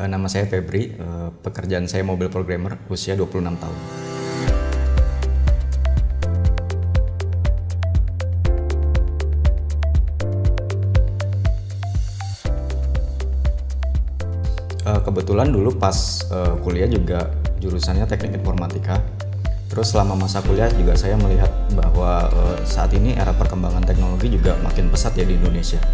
Nama saya Febri, pekerjaan saya mobile programmer, usia 26 tahun. Kebetulan dulu pas kuliah juga jurusannya teknik informatika. Terus selama masa kuliah juga saya melihat bahwa saat ini era perkembangan teknologi juga makin pesat ya di Indonesia.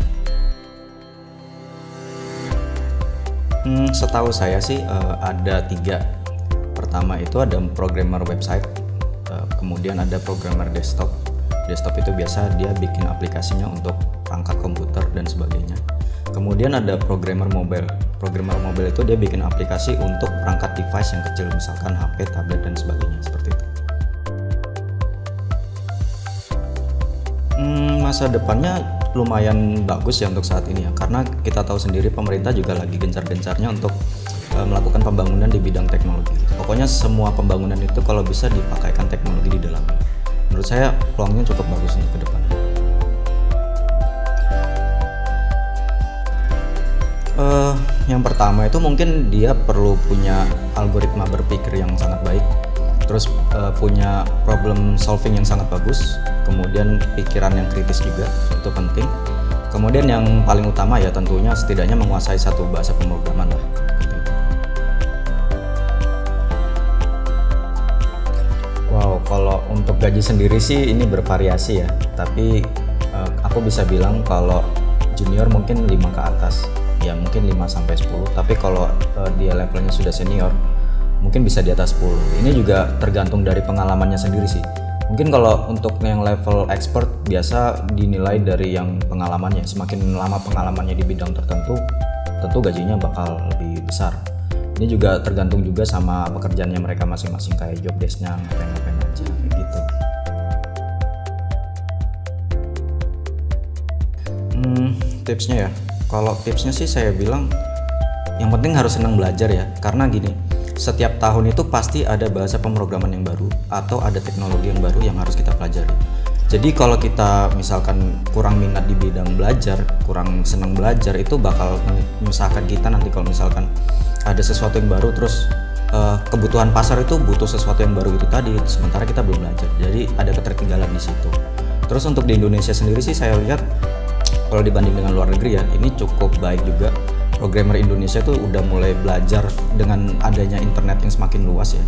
Setahu saya sih ada 3. Pertama itu ada programmer website, kemudian ada programmer desktop. Desktop itu biasa dia bikin aplikasinya untuk perangkat komputer dan sebagainya. Kemudian ada programmer mobile. Programmer mobile itu dia bikin aplikasi untuk perangkat device yang kecil, misalkan HP, tablet dan sebagainya seperti itu. Masa depannya lumayan bagus ya untuk saat ini ya, karena kita tahu sendiri pemerintah juga lagi gencar-gencarnya untuk melakukan pembangunan di bidang teknologi. Pokoknya semua pembangunan itu kalau bisa dipakaikan teknologi di dalamnya. Menurut saya peluangnya cukup bagus untuk ke depan. Yang pertama itu mungkin dia perlu punya algoritma berpikir yang sangat baik, terus punya problem solving yang sangat bagus, kemudian pikiran yang kritis juga, itu penting. Kemudian yang paling utama ya tentunya setidaknya menguasai satu bahasa pemrograman lah. Wow, kalau untuk gaji sendiri sih ini bervariasi ya, tapi aku bisa bilang kalau junior mungkin 5 ke atas, ya mungkin 5-10, tapi kalau dia levelnya sudah senior mungkin bisa di atas 10. Ini juga tergantung dari pengalamannya sendiri sih. Mungkin kalau untuk yang level expert biasa dinilai dari yang pengalamannya. Semakin lama pengalamannya di bidang tertentu, tentu gajinya bakal lebih besar. Ini juga tergantung juga sama pekerjaannya mereka masing-masing, kayak job desk-nya ngapain-ngapain aja gitu. Tipsnya ya, kalau tipsnya sih saya bilang yang penting harus senang belajar ya, karena gini, setiap tahun itu pasti ada bahasa pemrograman yang baru atau ada teknologi yang baru yang harus kita pelajari. Jadi kalau kita misalkan kurang minat di bidang belajar, kurang senang belajar, itu bakal menyusahkan kita nanti kalau misalkan ada sesuatu yang baru, terus kebutuhan pasar itu butuh sesuatu yang baru itu tadi, sementara kita belum belajar. Jadi ada ketertinggalan di situ. Terus untuk di Indonesia sendiri sih saya lihat kalau dibanding dengan luar negeri ya, ini cukup baik juga. Programmer Indonesia tuh udah mulai belajar dengan adanya internet yang semakin luas ya.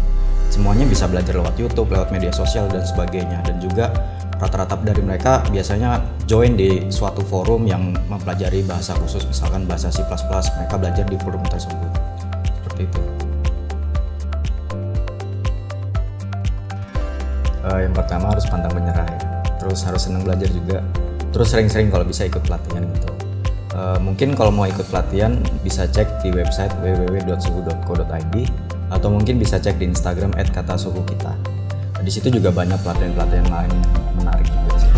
Semuanya bisa belajar lewat YouTube, lewat media sosial dan sebagainya. Dan juga rata-rata dari mereka biasanya join di suatu forum yang mempelajari bahasa khusus, misalkan bahasa C++, mereka belajar di forum tersebut. Seperti itu. Yang pertama harus pantang menyerah ya. Terus harus senang belajar juga. Terus sering-sering kalau bisa ikut pelatihan gitu. Mungkin kalau mau ikut pelatihan bisa cek di website www.suhu.co.id atau mungkin bisa cek di Instagram @katasuhukita. Di situ juga banyak pelatihan-pelatihan lain yang menarik juga sih.